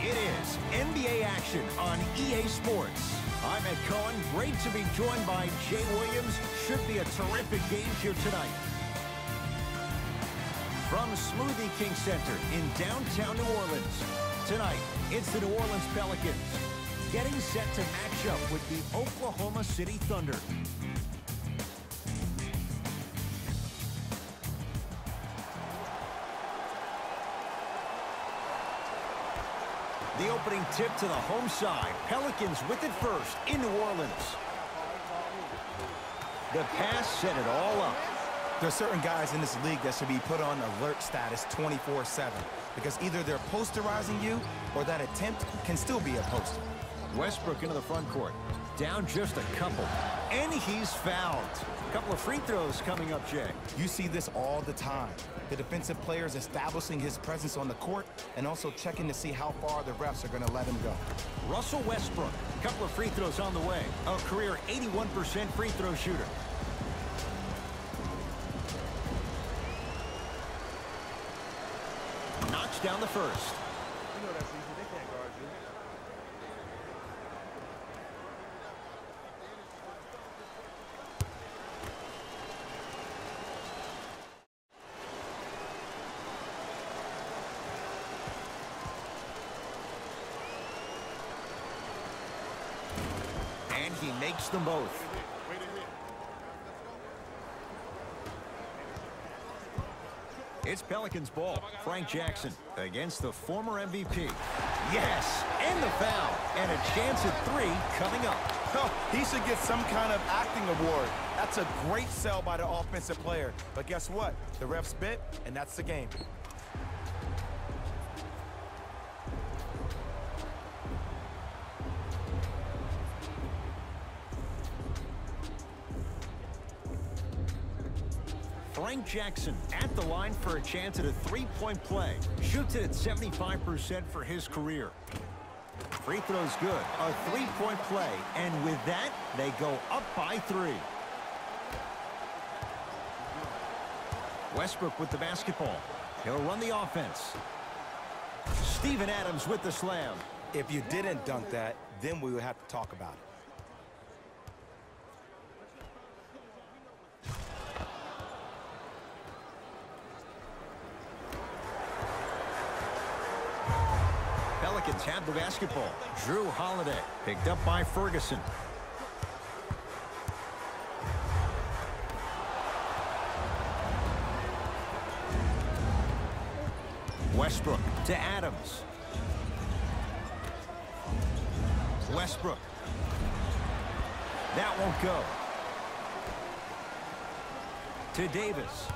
It is NBA action on EA Sports. I'm Ed Cohen. Great to be joined by Jay Williams. Should be a terrific game here tonight. From Smoothie King Center in downtown New Orleans. Tonight, it's the New Orleans Pelicans getting set to match up with the Oklahoma City Thunder. The opening tip to the home side. Pelicans with it first in New Orleans. The pass set it all up. There are certain guys in this league that should be put on alert status 24/7 because either they're posterizing you or that attempt can still be a poster. Westbrook into the front court. Down just a couple. And he's fouled. A couple of free throws coming up, Jay. You see this all the time. The defensive players establishing his presence on the court and also checking to see how far the refs are going to let him go. Russell Westbrook. A couple of free throws on the way. A career 81% free throw shooter. Knocks down the first. You know that's easy. They can't guard you. And he makes them both. It's Pelicans ball. Frank Jackson against the former MVP. Yes, and the foul. And a chance at three coming up. Oh, he should get some kind of acting award. That's a great sell by the offensive player. But guess what? The refs bit, and that's the game. Frank Jackson at the line for a chance at a three-point play. Shoots it at 75% for his career. Free throw's good. A three-point play. And with that, they go up by three. Westbrook with the basketball. He'll run the offense. Steven Adams with the slam. If you didn't dunk that, then we would have to talk about it. Pelicans have the basketball. Drew Holiday picked up by Ferguson. Westbrook to Adams. Westbrook. That won't go. To Davis.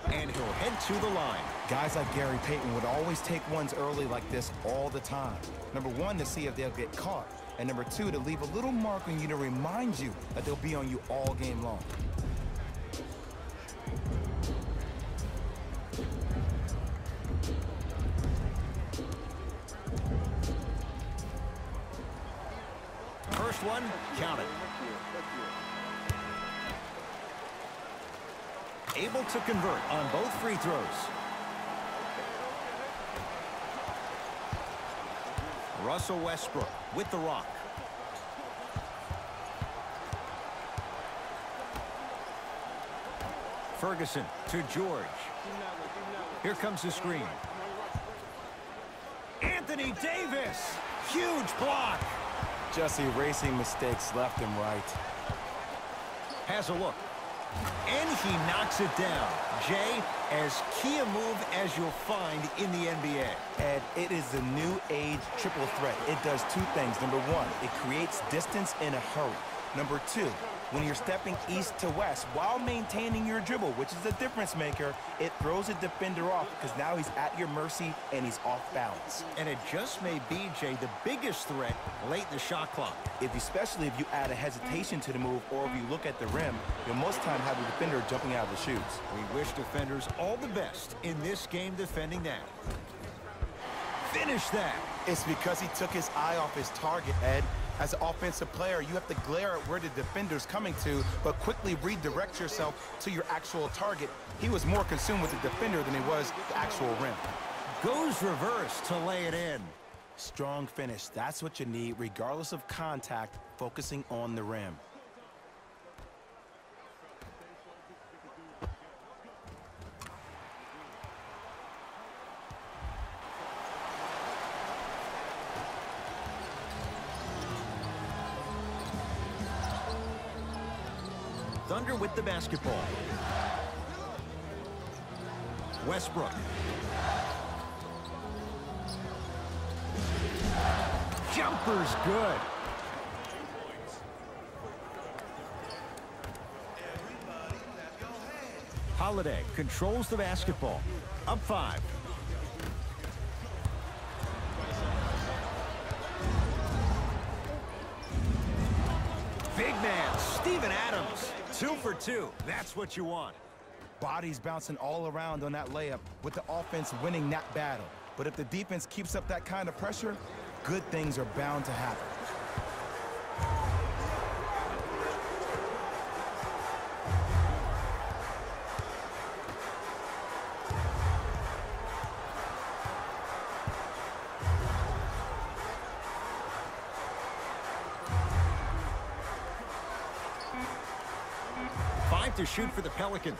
And he'll head to the line. Guys like Gary Payton would always take ones early like this all the time. Number one, to see if they'll get caught. And number two, to leave a little mark on you to remind you that they'll be on you all game long. First one, count it. Able to convert on both free throws. Russell Westbrook with the rock. Ferguson to George. Here comes the screen. Anthony Davis. Huge block. Just erasing mistakes left and right. Has a look. And he knocks it down. Jay, as key a move as you'll find in the NBA. Ed, it is the new age triple threat. It does two things. Number one, it creates distance in a hurry. Number two, when you're stepping east to west while maintaining your dribble, which is a difference maker, it throws a defender off because now he's at your mercy and he's off balance. And it just may be, Jay, the biggest threat late in the shot clock. Especially if you add a hesitation to the move or if you look at the rim, you'll most time have the defender jumping out of the shoes. We wish defenders all the best in this game defending that. Finish that. It's because he took his eye off his target, Ed. As an offensive player, you have to glare at where the defender's coming to, but quickly redirect yourself to your actual target. He was more consumed with the defender than he was the actual rim. Goes reverse to lay it in. Strong finish. That's what you need, regardless of contact, focusing on the rim. Thunder with the basketball. Westbrook. Jumper's good. Holiday controls the basketball. Up 5. Big man, Steven Adams. 2 for 2. That's what you want. Bodies bouncing all around on that layup with the offense winning that battle. But if the defense keeps up that kind of pressure, good things are bound to happen. To shoot for the Pelicans.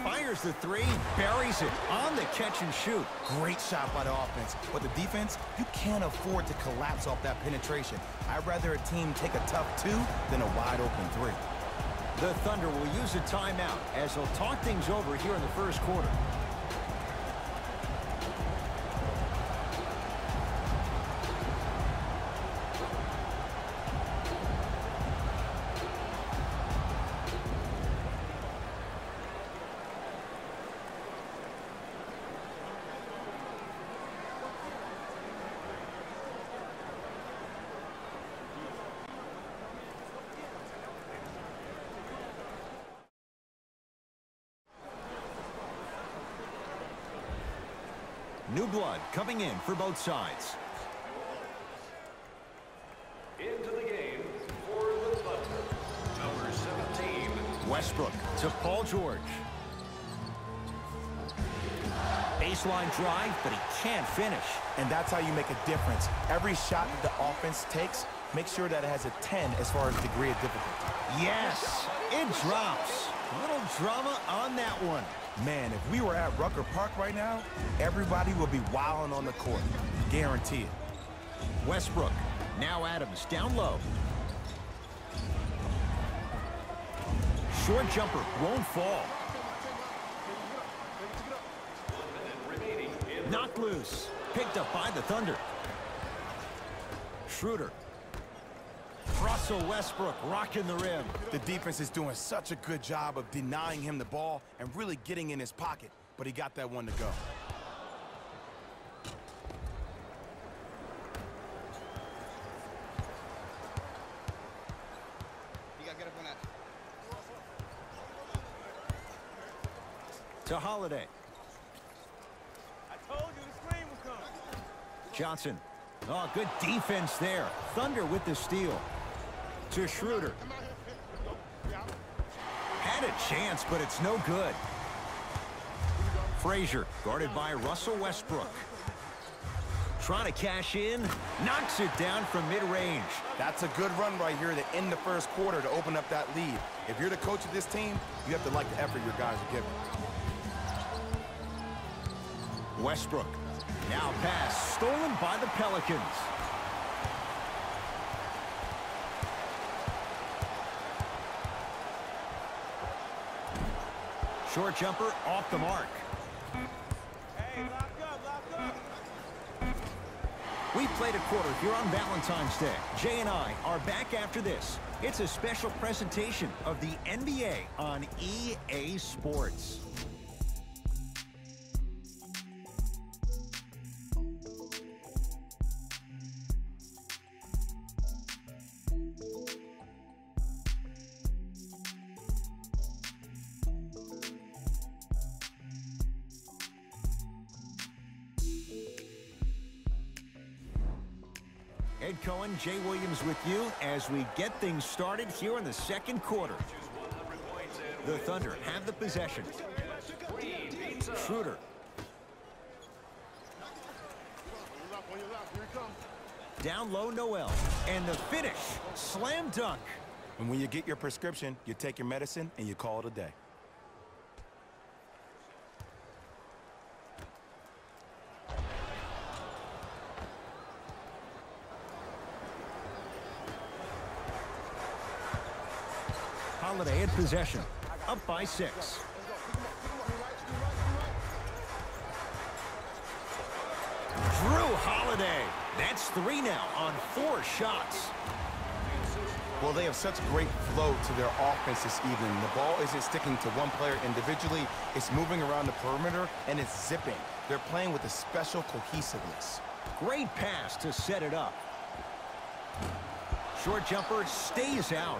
Fires the 3, buries it on the catch and shoot. Great shot by the offense, but the defense, you can't afford to collapse off that penetration. I'd rather a team take a tough 2 than a wide open 3. The Thunder will use a timeout as they'll talk things over here in the first quarter. New blood coming in for both sides. Into the game for the Thunder, number 17. Westbrook to Paul George. Baseline drive, but he can't finish. And that's how you make a difference. Every shot that the offense takes, make sure that it has a 10 as far as degree of difficulty. Yes, it drops. Little drama on that one. Man, if we were at Rucker Park right now, everybody would be wilding on the court. Guarantee it. Westbrook. Now Adams down low. Short jumper won't fall. Knocked loose. Picked up by the Thunder. Schroeder. Russell Westbrook rocking the rim. The defense is doing such a good job of denying him the ball and really getting in his pocket, but he got that one to go. You gotta get up on that. To Holiday. I told you the screen was coming. Johnson. Oh, good defense there. Thunder with the steal. To Schroeder. Had a chance, but it's no good. Frazier, guarded by Russell Westbrook. Trying to cash in. Knocks it down from mid-range. That's a good run right here to end the first quarter to open up that lead. If you're the coach of this team, you have to like the effort your guys are giving. Westbrook. Now pass stolen by the Pelicans. Short jumper off the mark. Hey, lock up. We played a quarter here on Valentine's Day. Jay and I are back after this. It's a special presentation of the NBA on EA Sports. Ed Cohen, Jay Williams with you as we get things started here in the second quarter. The Thunder have the possession. Down low, Noel. And the finish. Slam dunk. And when you get your prescription, you take your medicine and you call it a day. Holiday in possession. Up by 6. Drew Holiday. That's 3 now on 4 shots. Well, they have such great flow to their offense this evening. The ball isn't sticking to one player individually. It's moving around the perimeter, and it's zipping. They're playing with a special cohesiveness. Great pass to set it up. Short jumper stays out.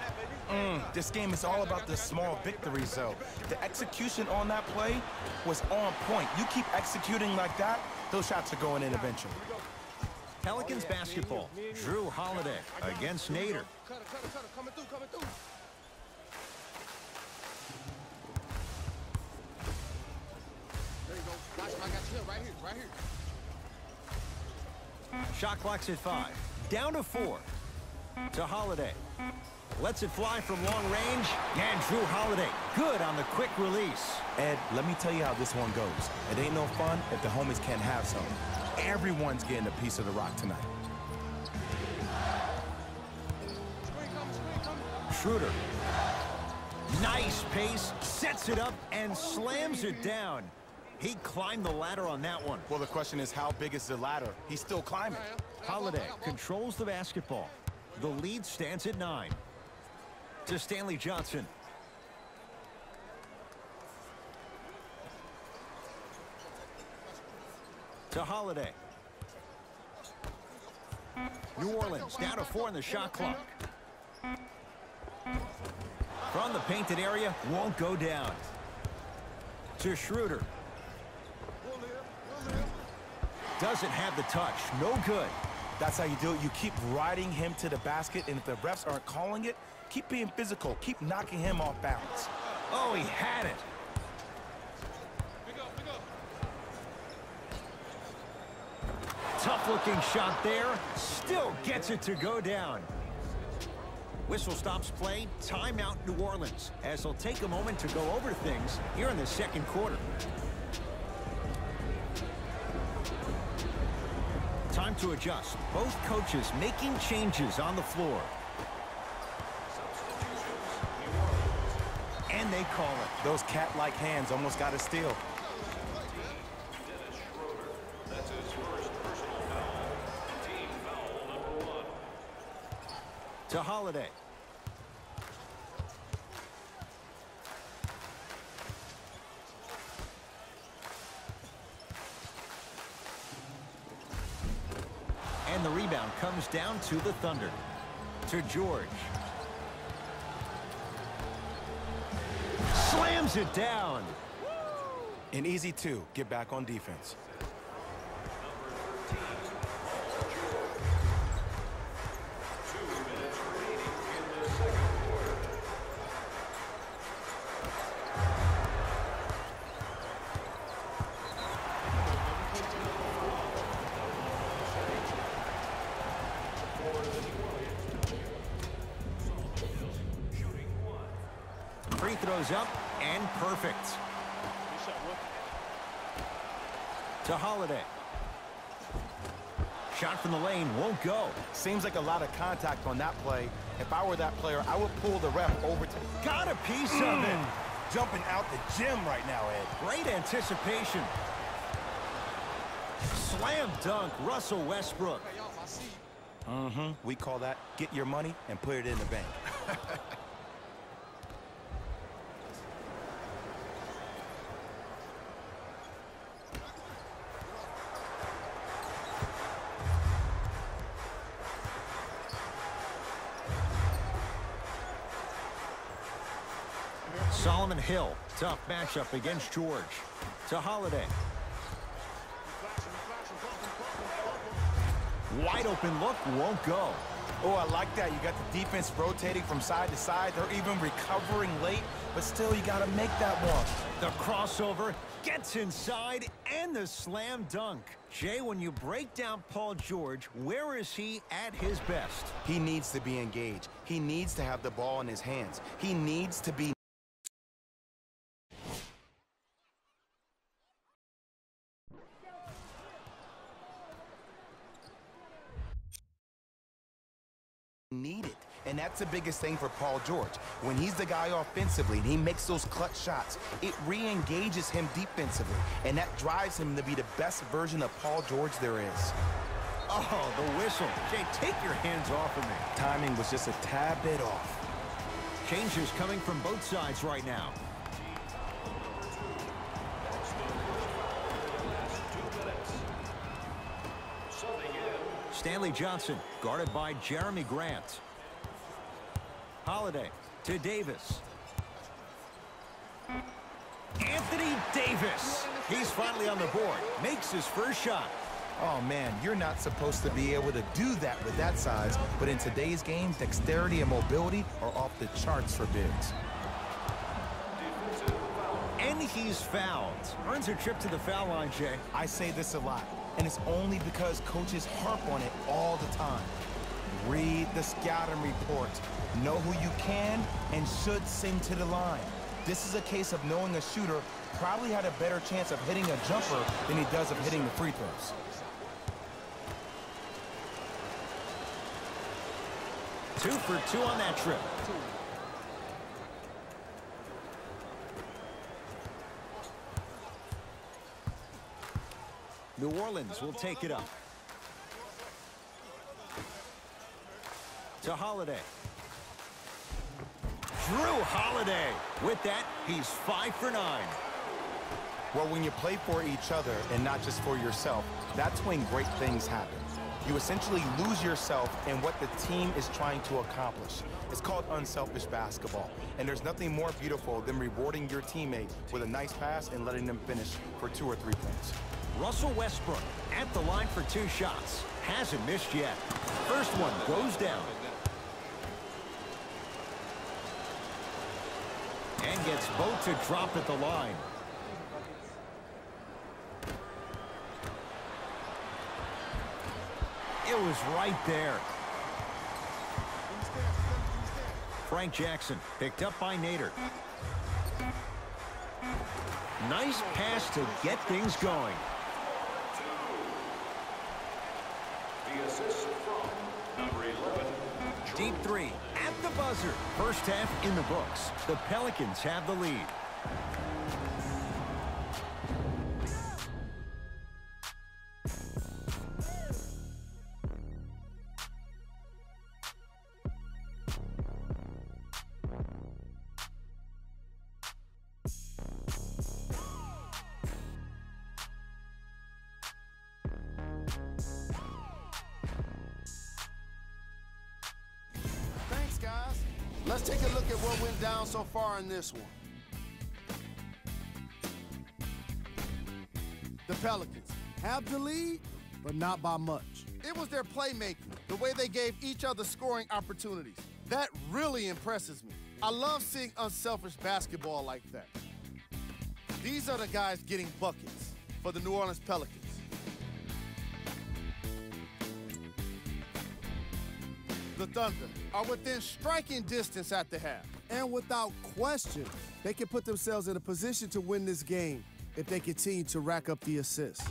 This game is all about the small victories, though. The execution on that play was on point. You keep executing like that, those shots are going in eventually. Pelicans basketball. Drew Holiday against Nader. Coming through. There you go. Watch him. I got you right here. Shot clock's at 5. Down to 4. To Holiday. Lets it fly from long range. And Drew Holiday, good on the quick release. Ed, let me tell you how this one goes. It ain't no fun if the homies can't have some. Everyone's getting a piece of the rock tonight. Schroeder. Nice pace, sets it up, and slams it down. He climbed the ladder on that one. Well, the question is, how big is the ladder? He's still climbing. Holiday controls the basketball. The lead stands at 9. To Stanley Johnson. To Holiday. New Orleans down to 4 in the shot clock. From the painted area, won't go down. To Schroeder. Doesn't have the touch, no good. That's how you do it. You keep riding him to the basket, and if the refs aren't calling it, keep being physical. Keep knocking him off balance. Oh, he had it. Tough-looking shot there. Still gets it to go down. Whistle stops play. Timeout, New Orleans, as they'll take a moment to go over things here in the second quarter. Time to adjust. Both coaches making changes on the floor. And they call it. Those cat-like hands almost got a steal. That's his first personal foul. Team foul number 1. To Holiday. And the rebound comes down to the Thunder. To George. Slams it down. An easy 2. Get back on defense. Number 13, George. 2 minutes remaining in the second quarter. Free throws up and perfect. To Holiday. Shot from the lane won't go. Seems like a lot of contact on that play. If I were that player, I would pull the ref over to... Got a piece of it. Jumping out the gym right now, Ed. Great anticipation. Slam dunk, Russell Westbrook. We call that get your money and put it in the bank. Solomon Hill, tough matchup against George. To Holiday. Wide open look, won't go. Oh, I like that. You got the defense rotating from side to side. They're even recovering late, but still, you got to make that one. The crossover gets inside and the slam dunk. Jay, when you break down Paul George, where is he at his best? He needs to be engaged. He needs to have the ball in his hands. He needs to be needed. And that's the biggest thing for Paul George. When he's the guy offensively and he makes those clutch shots, it re-engages him defensively. And that drives him to be the best version of Paul George there is. Oh, the whistle. Jay, take your hands off of me. Timing was just a tad bit off. Changes coming from both sides right now. Stanley Johnson, guarded by Jeremy Grant. Holiday to Davis. Anthony Davis. He's finally on the board. Makes his first shot. Oh, man, you're not supposed to be able to do that with that size, but in today's game, dexterity and mobility are off the charts for bigs. And he's fouled. Earns a trip to the foul line, Jay. I say this a lot, and it's only because coaches harp on it all the time. Read the scouting report. Know who you can and should send to the line. This is a case of knowing a shooter probably had a better chance of hitting a jumper than he does of hitting the free throws. Two for two on that trip. New Orleans will take it up. To Holiday. Drew Holiday. With that, he's 5 for 9. Well, when you play for each other and not just for yourself, that's when great things happen. You essentially lose yourself in what the team is trying to accomplish. It's called unselfish basketball, and there's nothing more beautiful than rewarding your teammate with a nice pass and letting them finish for 2 or 3 points. Russell Westbrook at the line for 2 shots. Hasn't missed yet. First one goes down. And gets both to drop at the line. It was right there. Frank Jackson picked up by Nader. Nice pass to get things going. The assist from number 11. Deep three at the buzzer. First half in the books. The Pelicans have the lead. Thanks, guys. Let's take a look at what went down so far in this one. The Pelicans have the lead, but not by much. It was their playmaking, the way they gave each other scoring opportunities. That really impresses me. I love seeing unselfish basketball like that. These are the guys getting buckets for the New Orleans Pelicans. The Thunder are within striking distance at the half. And without question, they can put themselves in a position to win this game if they continue to rack up the assists.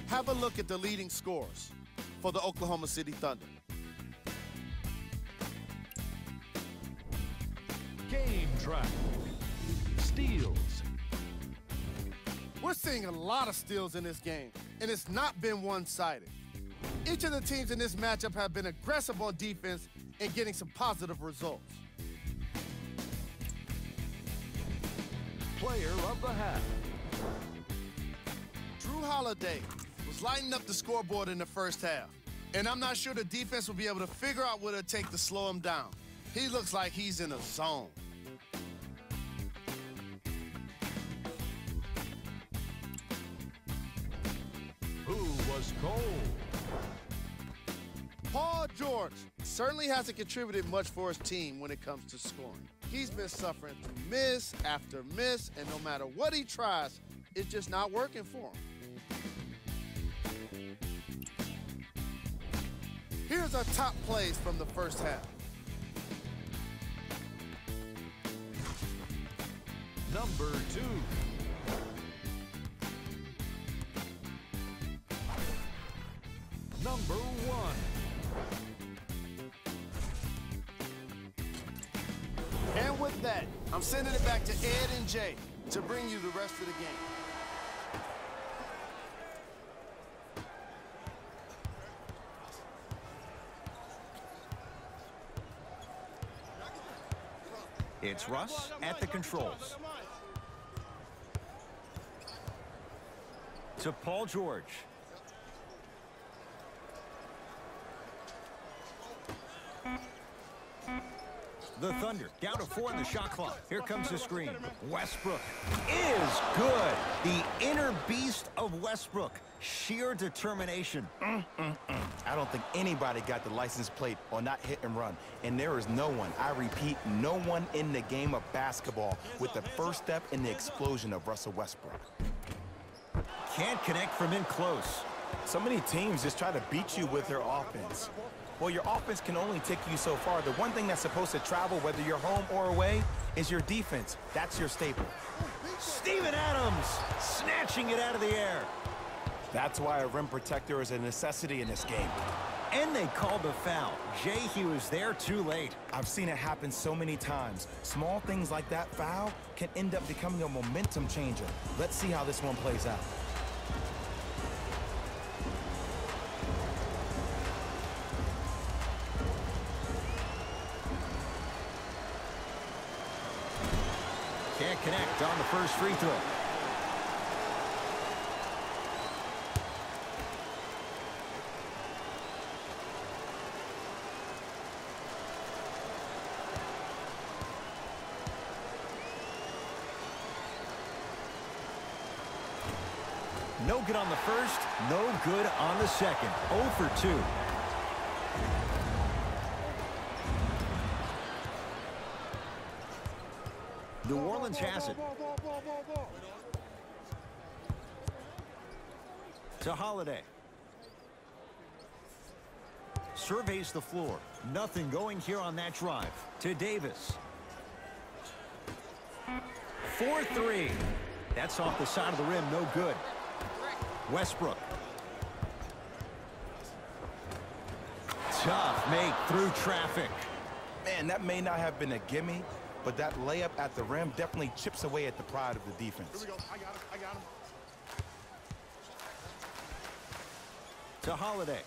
Have a look at the leading scorers for the Oklahoma City Thunder. Game track. Steals. We're seeing a lot of steals in this game, and it's not been one-sided. Each of the teams in this matchup have been aggressive on defense and getting some positive results. Player of the half. Drew Holiday was lighting up the scoreboard in the first half, and I'm not sure the defense will be able to figure out what it'll take to slow him down. He looks like he's in a zone. Who was cold? Paul George certainly hasn't contributed much for his team when it comes to scoring. He's been suffering through miss after miss, and no matter what he tries, it's just not working for him. Here's our top plays from the first half. Number 2. Number 1. And with that, I'm sending it back to Ed and Jay to bring you the rest of the game. It's Russ at the controls. To Paul George. The Thunder down to 4 in the shot clock. Here comes the screen. Westbrook is good. The inner beast of Westbrook. Sheer determination. I don't think anybody got the license plate or not hit and run. And there is no one, I repeat, no one in the game of basketball with the first step in the explosion of Russell Westbrook. Can't connect from in close. So many teams just try to beat you with their offense. Well, your offense can only take you so far. The one thing that's supposed to travel, whether you're home or away, is your defense. That's your staple. Steven Adams snatching it out of the air. That's why a rim protector is a necessity in this game. And they called the foul. Jay, he was there too late. I've seen it happen so many times. Small things like that foul can end up becoming a momentum changer. Let's see how this one plays out. Can't connect on the first free throw. No good on the first, no good on the second. 0 for 2. New Orleans has it. To Holiday. Surveys the floor. Nothing going here on that drive. To Davis. 4-3. That's off the side of the rim. No good. Westbrook. Tough make through traffic. Man, that may not have been a gimme, but that layup at the rim definitely chips away at the pride of the defense. Here we go. I got him. I got him. To Holiday.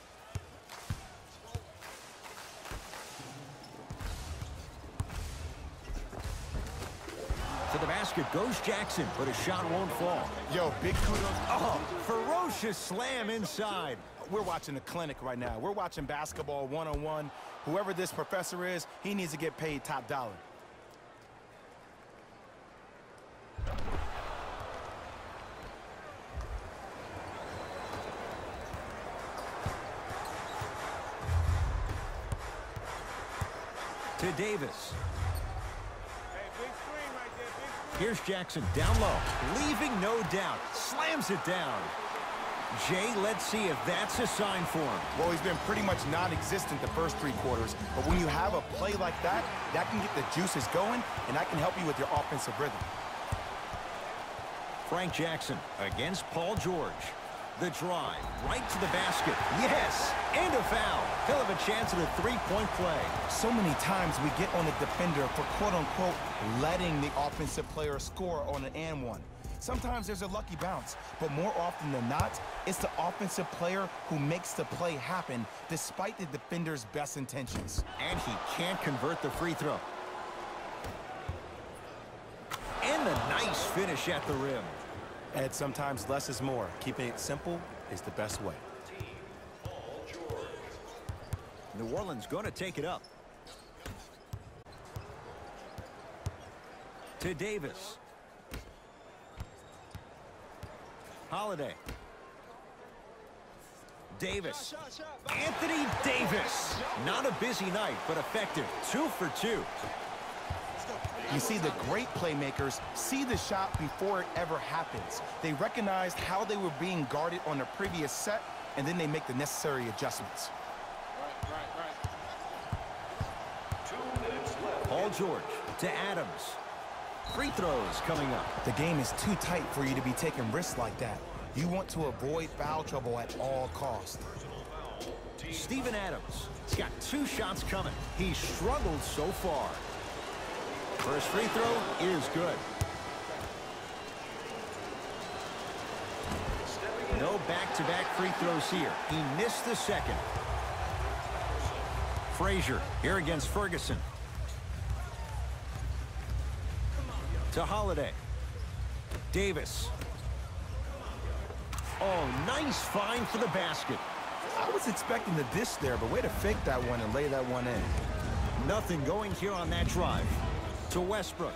To the basket goes Jackson, but a shot won't fall. Yo, big kudos. Oh, ferocious slam inside. We're watching a clinic right now. We're watching basketball one-on-one. Whoever this professor is, he needs to get paid top dollar. To Davis. Here's Jackson down low, leaving no doubt, slams it down. Jay, let's see if that's a sign for him. Well, he's been pretty much non-existent the first 3 quarters, but when you have a play like that, that can get the juices going, and that can help you with your offensive rhythm. Frank Jackson against Paul George. The drive, right to the basket. Yes, and a foul. He'll have a chance at a 3-point play. So many times we get on the defender for quote-unquote letting the offensive player score on an and one. Sometimes there's a lucky bounce, but more often than not, it's the offensive player who makes the play happen despite the defender's best intentions. And he can't convert the free throw. And the nice finish at the rim. And sometimes less is more. Keeping it simple is the best way. New Orleans going to take it up. To Davis. Holiday. Davis. Anthony Davis. Not a busy night, but effective. 2 for 2. You see, the great playmakers see the shot before it ever happens. They recognized how they were being guarded on the previous set, and then they make the necessary adjustments. Paul George to Adams. Free throws coming up. The game is too tight for you to be taking risks like that. You want to avoid foul trouble at all costs. Steven Adams. He's got 2 shots coming. He's struggled so far. First free throw is good. No back-to-back free throws here. He missed the second. Frazier here against Ferguson. To Holiday. Davis. Oh, nice find for the basket. I was expecting the dish there, but way to fake that one and lay that one in. Nothing going here on that drive. To Westbrook.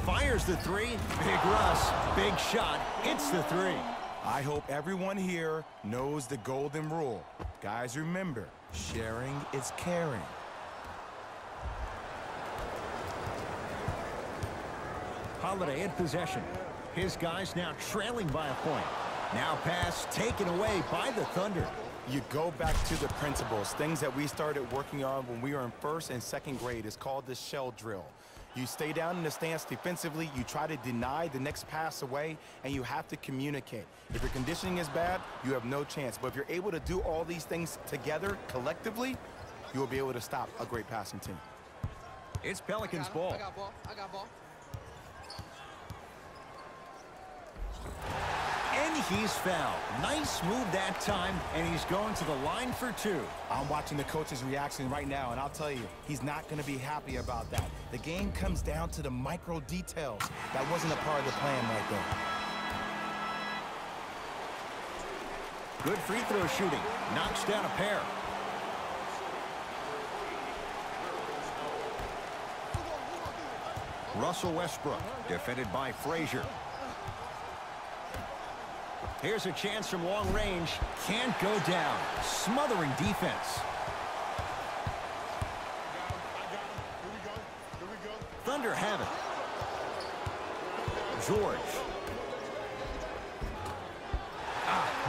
Fires the 3. Big Russ. Big shot. Hits the 3. I hope everyone here knows the golden rule. Guys, remember, sharing is caring. Holiday in possession. His guys now trailing by a point. Now pass taken away by the Thunder. You go back to the principles, things that we started working on when we were in 1st and 2nd grade. It's called the shell drill. You stay down in the stance defensively, you try to deny the next pass away, and you have to communicate. If your conditioning is bad, you have no chance. But if you're able to do all these things together, collectively, you will be able to stop a great passing team. It's Pelicans ball. I got ball. And he's fouled. Nice move that time, and he's going to the line for 2. I'm watching the coach's reaction right now, and I'll tell you, he's not going to be happy about that. The game comes down to the micro details. That wasn't a part of the plan right there. Good free throw shooting. Knocks down a pair. Russell Westbrook, defended by Frazier. Here's a chance from long range. Can't go down. Smothering defense. Thunder have it. George.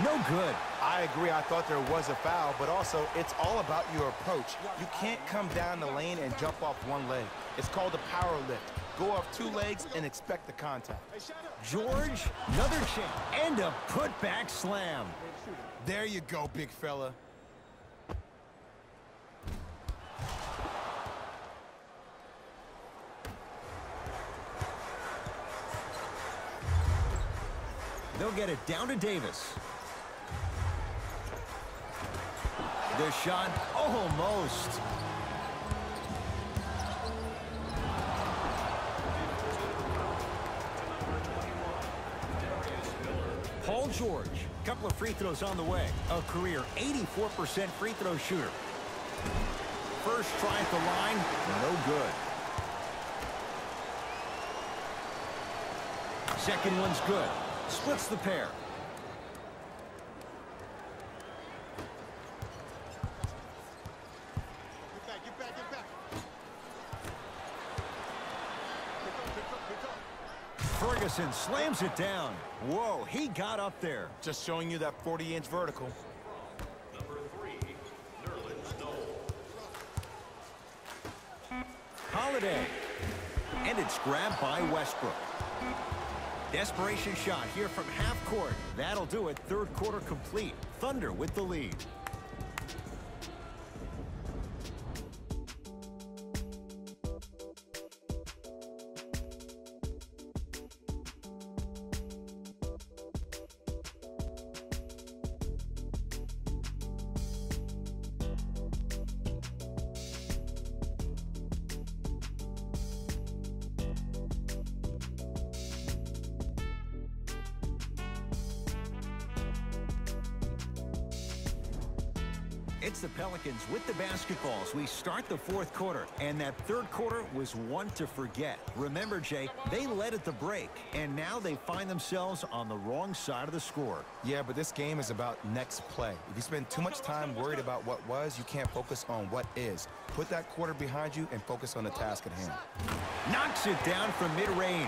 No good. I agree. I thought there was a foul, but also it's all about your approach. You can't come down the lane and jump off one leg. It's called a power lift. Go off 2 legs and expect the contact. George, another chance, and a putback slam. There you go, big fella. They'll get it down to Davis. The shot, almost. Paul George, a couple of free throws on the way. A career 84% free throw shooter. First try at the line, no good. Second one's good. Splits the pair. Get back. Ferguson slams it down. Whoa, he got up there. Just showing you that 40-inch vertical. Number 3, Nerlens Noel. Holiday. And it's grabbed by Westbrook. Desperation shot here from half court. That'll do it. 3rd quarter complete. Thunder with the lead. It's the Pelicans with the basketball as we start the fourth quarter, and that third quarter was one to forget. Remember, Jay, they led at the break, and now they find themselves on the wrong side of the score. Yeah, but this game is about next play. If you spend too much time worried about what was, you can't focus on what is. Put that quarter behind you and focus on the task at hand. Knocks it down from mid-range.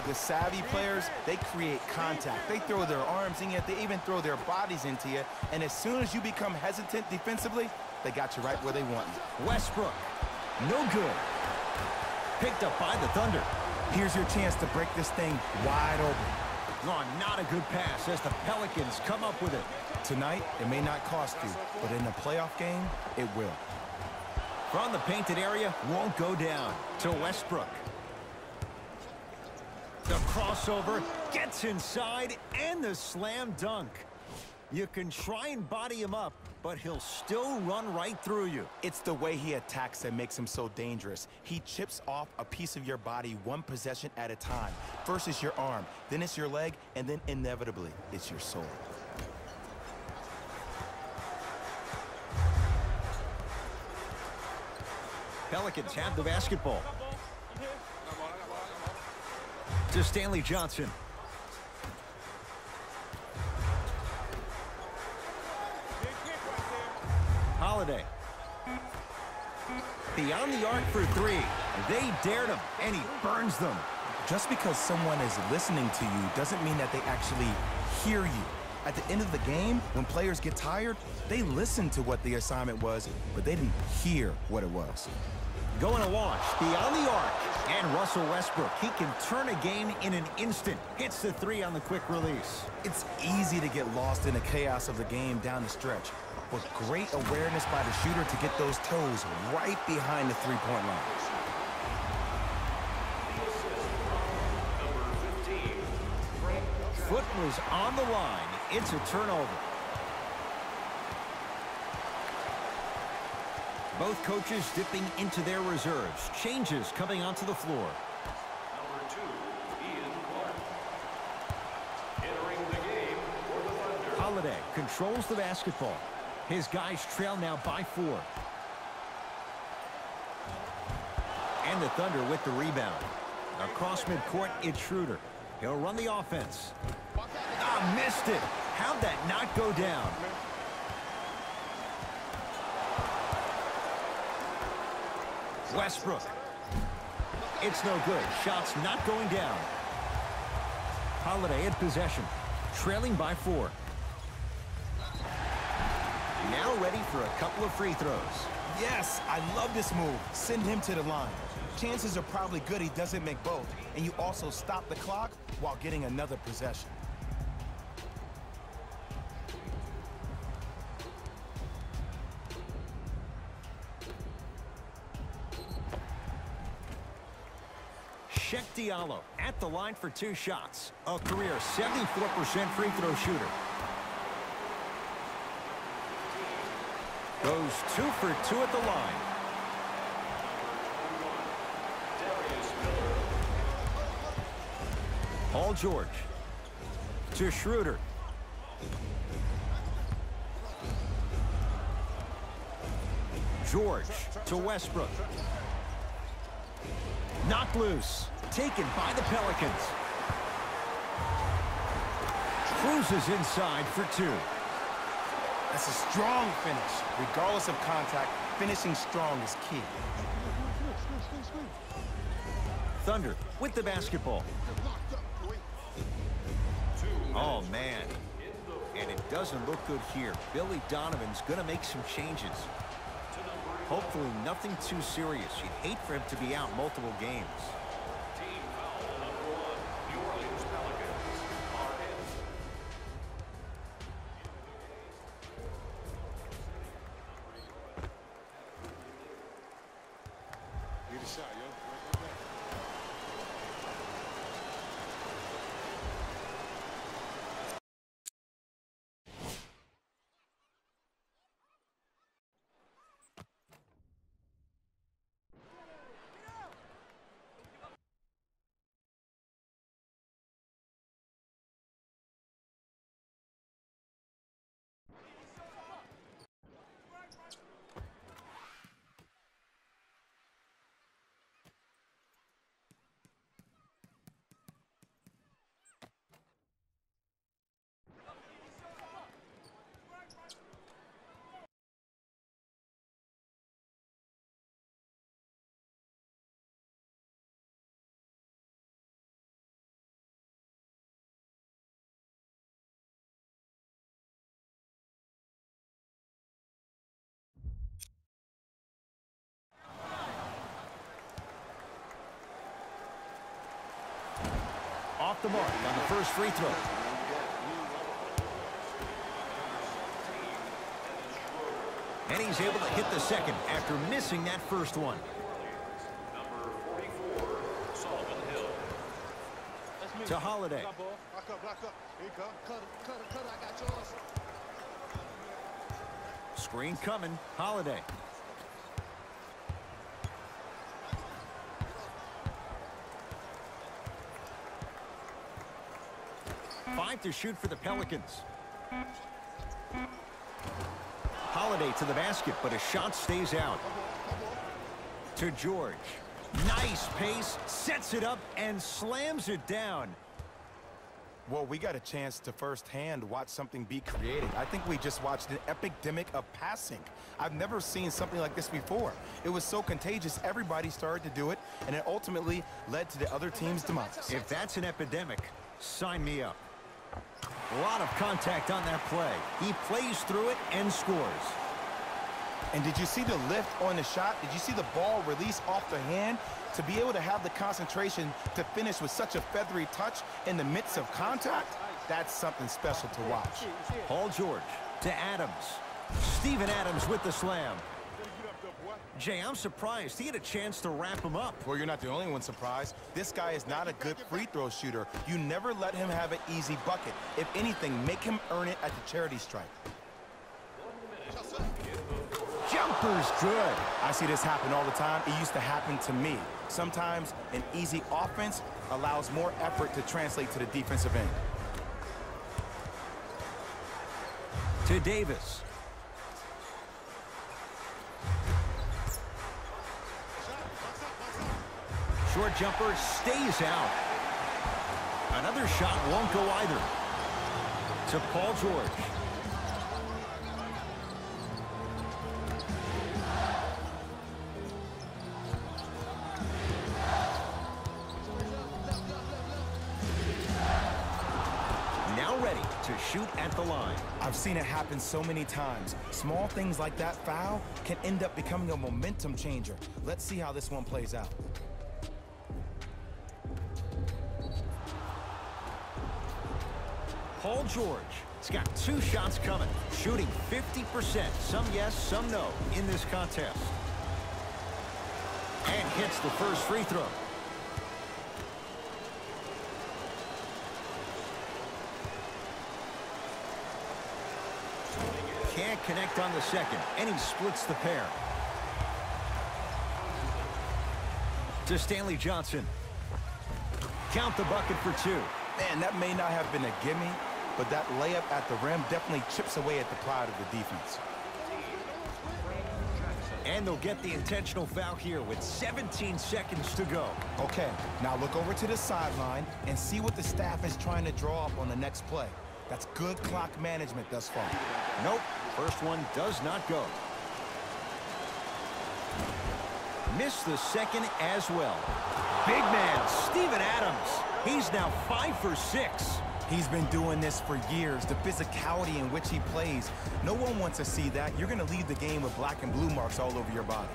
The savvy players, they create contact. They throw their arms in you. They even throw their bodies into you. And as soon as you become hesitant defensively, they got you right where they want you. Westbrook, no good. Picked up by the Thunder. Here's your chance to break this thing wide open. Oh, not a good pass as the Pelicans come up with it. Tonight, it may not cost you, but in a playoff game, it will. From the painted area, won't go down to Westbrook. The crossover gets inside, and the slam dunk. You can try and body him up, but he'll still run right through you. It's the way he attacks that makes him so dangerous. He chips off a piece of your body one possession at a time. First it's your arm, then it's your leg, and then inevitably it's your soul. Pelicans have the basketball. To Stanley Johnson. Holiday. Beyond the arc for three. They dared him, and he burns them. Just because someone is listening to you doesn't mean that they actually hear you. At the end of the game, when players get tired, they listen to what the assignment was, but they didn't hear what it was. Going to launch beyond the arc. And Russell Westbrook, he can turn a game in an instant. Hits the three on the quick release. It's easy to get lost in the chaos of the game down the stretch, but great awareness by the shooter to get those toes right behind the three-point line. Foot was on the line. It's a turnover. Both coaches dipping into their reserves. Changes coming onto the floor. Number 2, Ian Clark. Entering the game for the Thunder. Holiday controls the basketball. His guys trail now by 4. And the Thunder with the rebound. Across midcourt, it's Schroeder. He'll run the offense. Missed it. How'd that not go down? Westbrook. It's no good. Shots not going down. Holiday in possession. Trailing by 4. Now ready for a couple of free throws. Yes, I love this move. Send him to the line. Chances are probably good he doesn't make both, and you also stop the clock while getting another possession. Sheck Diallo at the line for 2 shots. A career 74% free throw shooter. Goes 2 for 2 at the line. Paul George to Schroeder. George to Westbrook. Knocked loose. Taken by the Pelicans. Cruises inside for 2. That's a strong finish. Regardless of contact, finishing strong is key. Thunder with the basketball. Oh, man. And it doesn't look good here. Billy Donovan's going to make some changes. Hopefully nothing too serious. You'd hate for him to be out multiple games. Team foul number 1, New Orleans Pelicans are in. Need a shot, yo. the mark on the first free throw. And he's able to hit the second after missing that first one. Number 44, Solomon Hill. To Holiday. Block up. Here you go. Cut it. I got yours. Screen coming. Holiday. Five to shoot for the Pelicans. Holiday to the basket, but a shot stays out. To George. Nice pace, sets it up, and slams it down. Well, we got a chance to firsthand watch something be created. I think we just watched an epidemic of passing. I've never seen something like this before. It was so contagious, everybody started to do it, and it ultimately led to the other team's demise. If that's an epidemic, sign me up. A lot of contact on that play. He plays through it and scores. And did you see the lift on the shot? Did you see the ball release off the hand? To be able to have the concentration to finish with such a feathery touch in the midst of contact, that's something special to watch. Paul George to Adams. Steven Adams with the slam. Jay, I'm surprised he had a chance to wrap him up. Well, you're not the only one surprised. This guy is not a good free throw shooter. You never let him have an easy bucket. If anything, make him earn it at the charity stripe. Jumper's good. I see this happen all the time. It used to happen to me. Sometimes an easy offense allows more effort to translate to the defensive end. To Davis. Short jumper stays out. Another shot won't go either. To Paul George. Now ready to shoot at the line. I've seen it happen so many times. Small things like that foul can end up becoming a momentum changer. Let's see how this one plays out. Paul George has got two shots coming, shooting 50%. Some yes, some no in this contest. And hits the first free throw. Can't connect on the second, and he splits the pair. To Stanley Johnson. Count the bucket for two. Man, that may not have been a gimme, but that layup at the rim definitely chips away at the pride of the defense. And they'll get the intentional foul here with 17 seconds to go. Okay, now look over to the sideline and see what the staff is trying to draw up on the next play. That's good clock management thus far. Nope, first one does not go. Missed the second as well. Big man, Steven Adams. He's now 5 for 6. He's been doing this for years. The physicality in which he plays. No one wants to see that. You're going to leave the game with black and blue marks all over your body.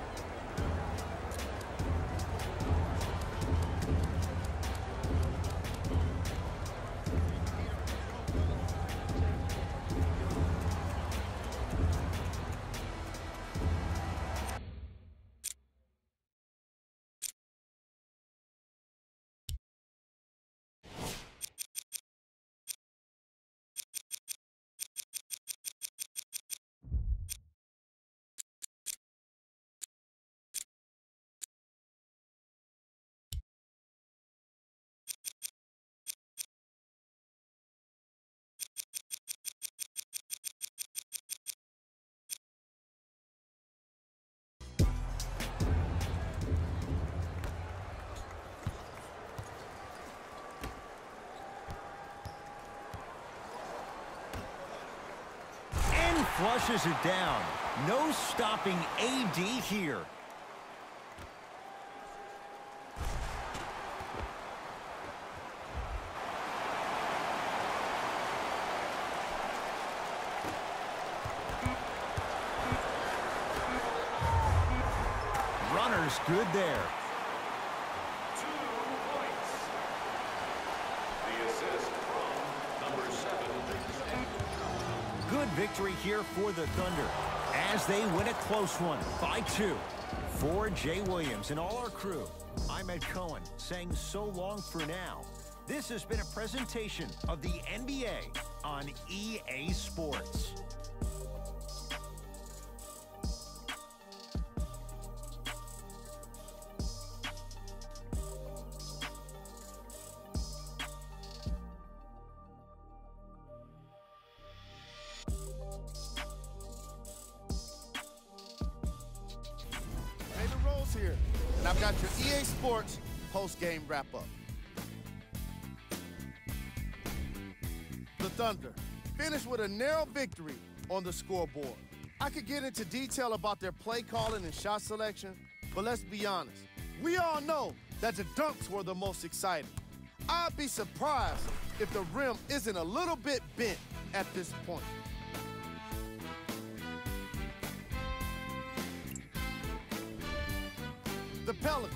Flushes it down. No stopping AD here. Runner's good there. 2 points. The good victory here for the Thunder as they win a close one by 2. For Jay Williams and all our crew, I'm Ed Cohen saying so long for now. This has been a presentation of the NBA on EA Sports. Here, and I've got your EA Sports post-game wrap-up. The Thunder finished with a narrow victory on the scoreboard. I could get into detail about their play calling and shot selection, but let's be honest. We all know that the dunks were the most exciting. I'd be surprised if the rim isn't a little bit bent at this point. The Pelicans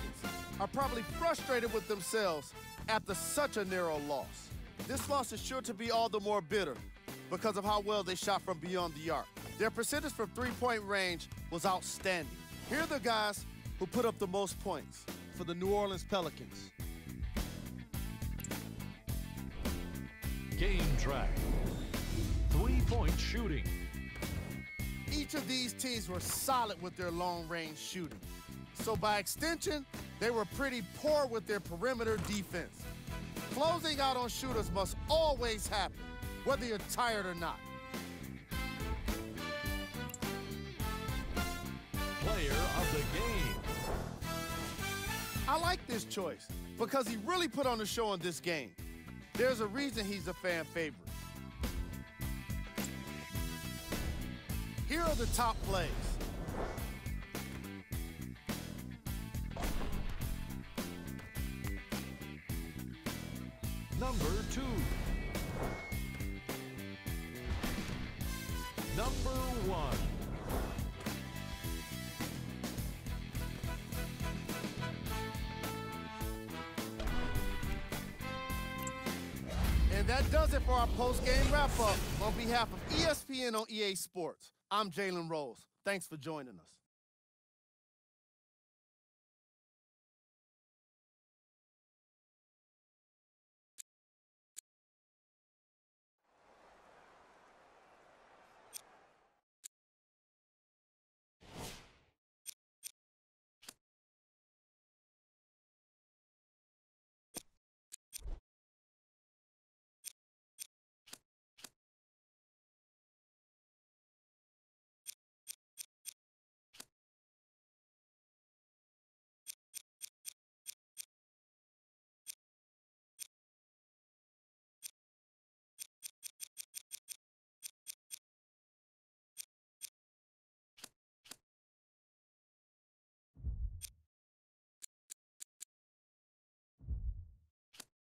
are probably frustrated with themselves after such a narrow loss. This loss is sure to be all the more bitter because of how well they shot from beyond the arc. Their percentage from three-point range was outstanding. Here are the guys who put up the most points for the New Orleans Pelicans. Game track. 3-point shooting. Each of these teams were solid with their long-range shooting. So by extension, they were pretty poor with their perimeter defense. Closing out on shooters must always happen, whether you're tired or not. Player of the game. I like this choice because he really put on the show in this game. There's a reason he's a fan favorite. Here are the top plays. Number 2. Number 1. And that does it for our post-game wrap-up. On behalf of ESPN on EA Sports, I'm Jalen Rose. Thanks for joining us.